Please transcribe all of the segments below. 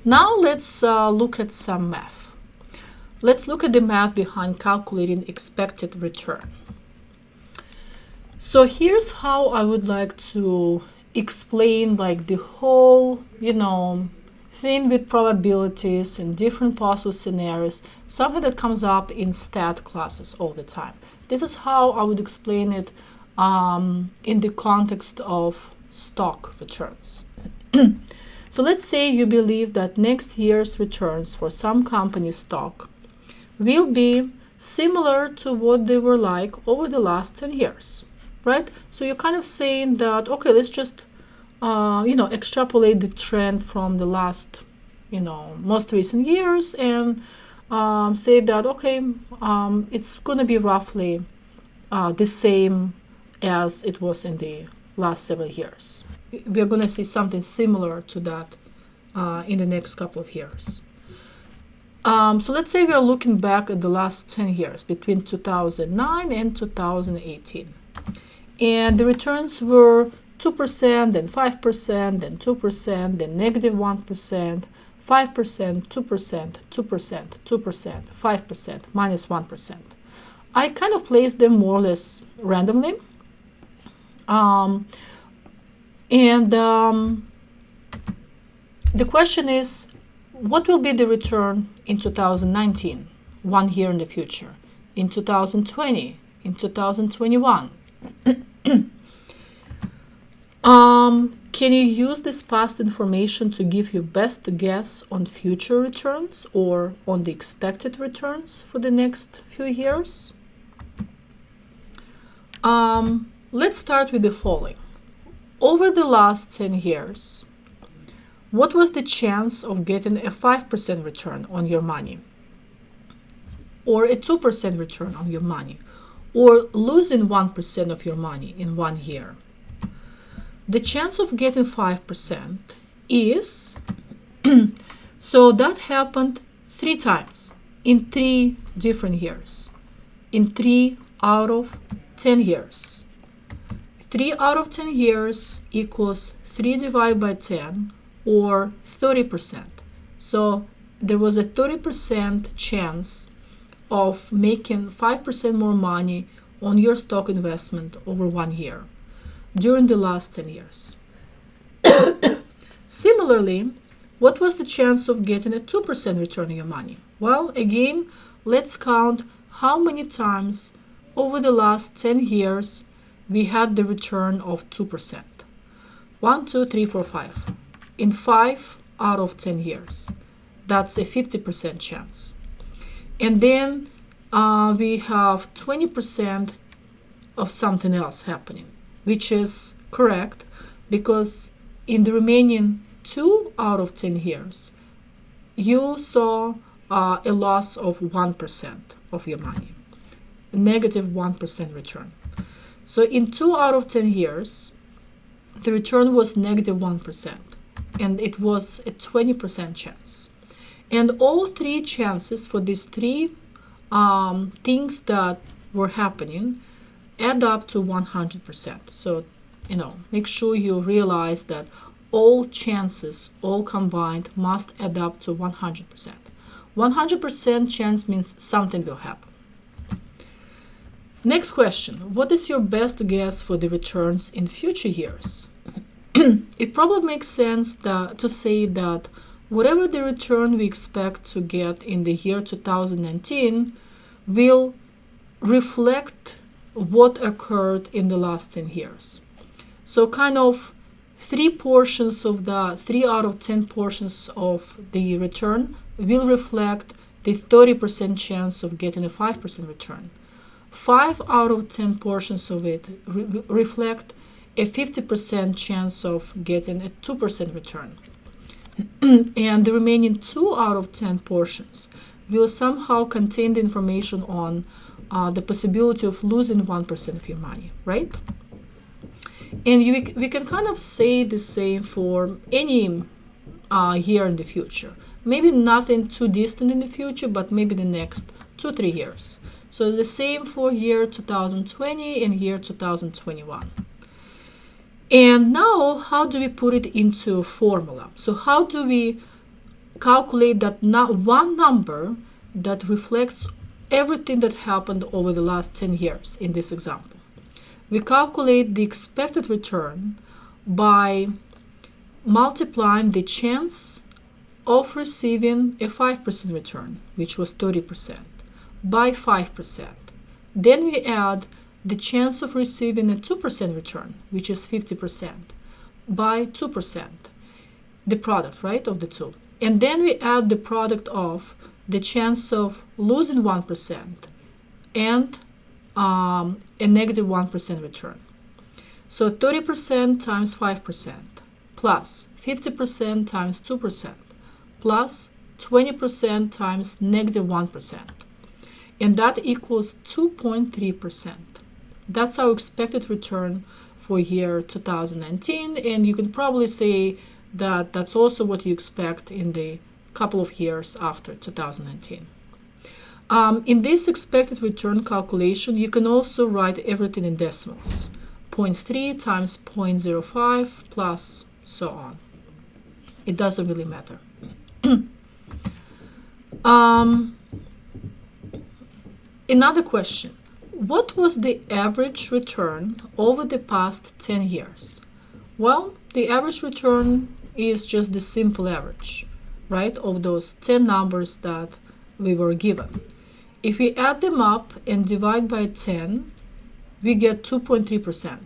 Now let's look at some math. Let's look at the math behind calculating expected return. So here's how I would like to explain like the whole, thing with probabilities and different possible scenarios, something that comes up in stat classes all the time. This is how I would explain it in the context of stock returns. So let's say you believe that next year's returns for some company's stock will be similar to what they were like over the last 10 years, right? So you're kind of saying that, okay, let's just, extrapolate the trend from the last, most recent years and say that, okay, it's going to be roughly the same as it was in the last several years. We're going to see something similar to that in the next couple of years. So let's say we are looking back at the last 10 years between 2009 and 2018. And the returns were 2%, then 5%, then 2%, then negative 1%, 5%, 2%, 2%, 2%, 5%, minus 1%. I kind of placed them more or less randomly. The question is, what will be the return in 2019, 1 year in the future, in 2020, in 2021? Can you use this past information to give your best guess on future returns or on the expected returns for the next few years? Let's start with the following. Over the last 10 years, what was the chance of getting a 5% return on your money? Or a 2% return on your money? Or losing 1% of your money in 1 year? The chance of getting 5% is, so that happened 3 times in 3 different years, in 3 out of 10 years. 3 out of 10 years equals 3 divided by 10, or 30%. So there was a 30% chance of making 5% more money on your stock investment over 1 year during the last 10 years. Similarly, what was the chance of getting a 2% return on your money? Well, again, let's count how many times over the last 10 years we had the return of 2%. 1, 2, 3, 4, 5. In 5 out of 10 years. That's a 50% chance. And then we have 20% of something else happening, which is correct because in the remaining 2 out of 10 years, you saw a loss of 1% of your money, a negative 1% return. So in 2 out of 10 years, the return was negative 1%, and it was a 20% chance. And all 3 chances for these 3 things that were happening add up to 100%. So, make sure you realize that all chances, all combined, must add up to 100%. 100% chance means something will happen. Next question. What is your best guess for the returns in future years? It probably makes sense to say that whatever the return we expect to get in the year 2019 will reflect what occurred in the last 10 years. So kind of 3 portions of the 3 out of 10 portions of the return will reflect the 30% chance of getting a 5% return. 5 out of 10 portions of it reflect a 50% chance of getting a 2% return. And the remaining 2 out of 10 portions will somehow contain the information on the possibility of losing 1% of your money, right? And we can kind of say the same for any year in the future. Maybe nothing too distant in the future, but maybe the next 2-3 years. So the same for year 2020 and year 2021. And now, how do we put it into a formula? So how do we calculate that one number that reflects everything that happened over the last 10 years in this example. We calculate the expected return by multiplying the chance of receiving a 5% return, which was 30%, by 5%. Then we add the chance of receiving a 2% return, which is 50%, by 2%, the product, right, of the two. And then we add the product of the chance of losing 1% and a negative 1% return. So 30% times 5% plus 50% times 2% plus 20% times negative 1%. And that equals 2.3%. That's our expected return for year 2019. And you can probably say that that's also what you expect in the couple of years after 2019. In this expected return calculation, you can also write everything in decimals. 0.3 times 0.05 plus so on. It doesn't really matter. Another question. What was the average return over the past 10 years? Well, the average return is just the simple average, right, of those 10 numbers that we were given. If we add them up and divide by 10, we get 2.3%.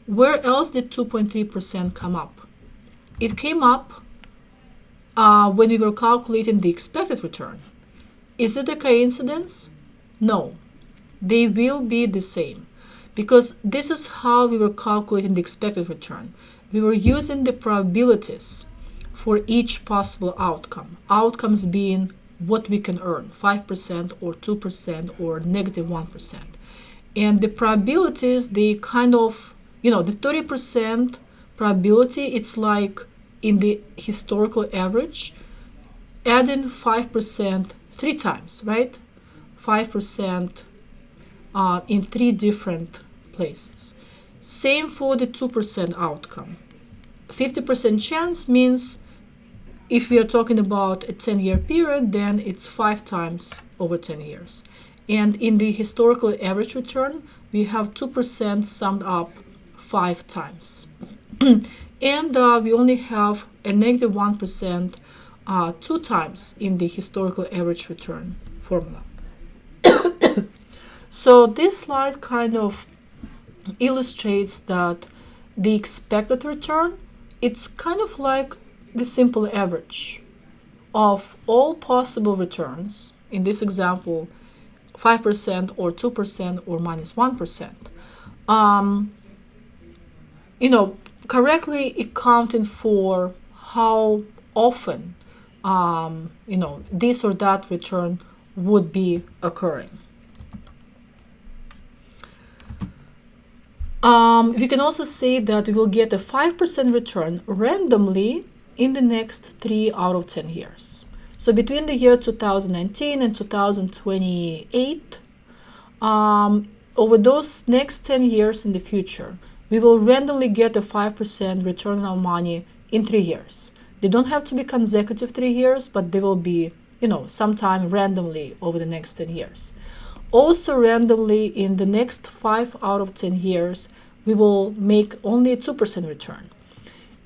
Where else did 2.3% come up? It came up when we were calculating the expected return. Is it a coincidence? No. They will be the same, because this is how we were calculating the expected return. We were using the probabilities for each possible outcome. Outcomes being what we can earn, 5% or 2% or negative 1%. And the probabilities, they kind of, the 30% probability, it's like in the historical average, adding 5% 3 times, right? 5% in 3 different places. Same for the 2% outcome. 50% chance means if we are talking about a 10-year period, then it's 5 times over 10 years. And in the historical average return, we have 2% summed up 5 times. And we only have a negative 1% 2 times in the historical average return formula. So this slide kind of illustrates that the expected return, it's kind of like the simple average of all possible returns. In this example, 5% or 2% or minus 1%. Correctly accounting for how often, this or that return would be occurring. We can also say that we will get a 5% return randomly in the next 3 out of 10 years. So between the year 2019 and 2028, over those next 10 years in the future, we will randomly get a 5% return on our money in 3 years. They don't have to be consecutive 3 years, but they will be, sometime randomly over the next 10 years. Also randomly in the next 5 out of 10 years, we will make only a 2% return.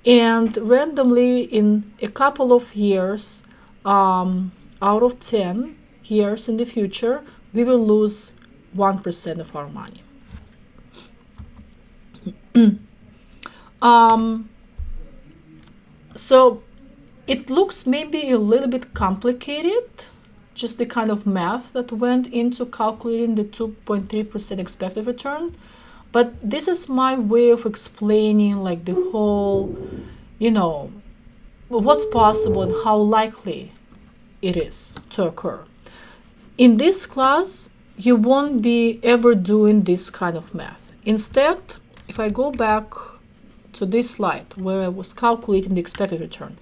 And randomly in a couple of years, out of 10 years in the future, we will lose 1% of our money. So it looks maybe a little bit complicated, just the kind of math that went into calculating the 2.3% expected return. But this is my way of explaining like the whole, what's possible and how likely it is to occur. In this class, you won't be ever doing this kind of math. Instead, if I go back to this slide where I was calculating the expected return,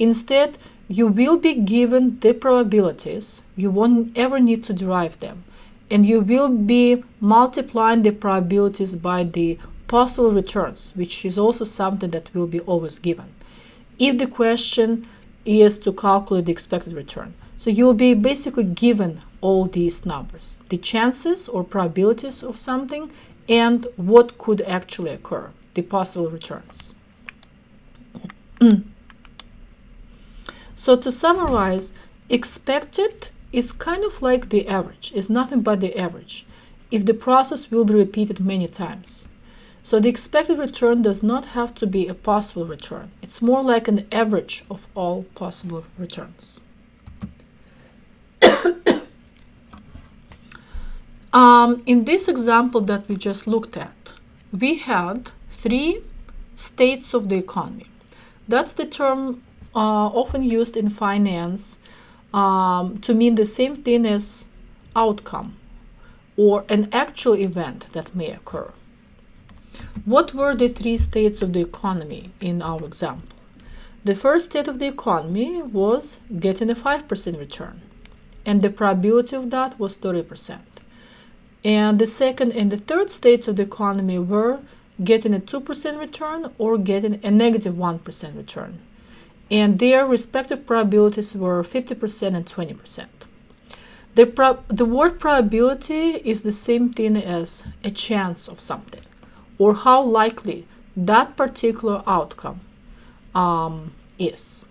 instead, you will be given the probabilities. You won't ever need to derive them. And you will be multiplying the probabilities by the possible returns, which is also something that will be always given. If the question is to calculate the expected return. So you'll be basically given all these numbers, the chances or probabilities of something and what could actually occur, the possible returns. So to summarize, expected is kind of like the average, is nothing but the average, if the process will be repeated many times. So the expected return does not have to be a possible return. It's more like an average of all possible returns. In this example that we just looked at, we had 3 states of the economy. That's the term often used in finance to mean the same thing as outcome or an actual event that may occur. What were the 3 states of the economy in our example? The first state of the economy was getting a 5% return, and the probability of that was 30%. And the second and the third states of the economy were getting a 2% return or getting a negative 1% return. And their respective probabilities were 50% and 20%. The word probability is the same thing as a chance of something, or how likely that particular outcome is.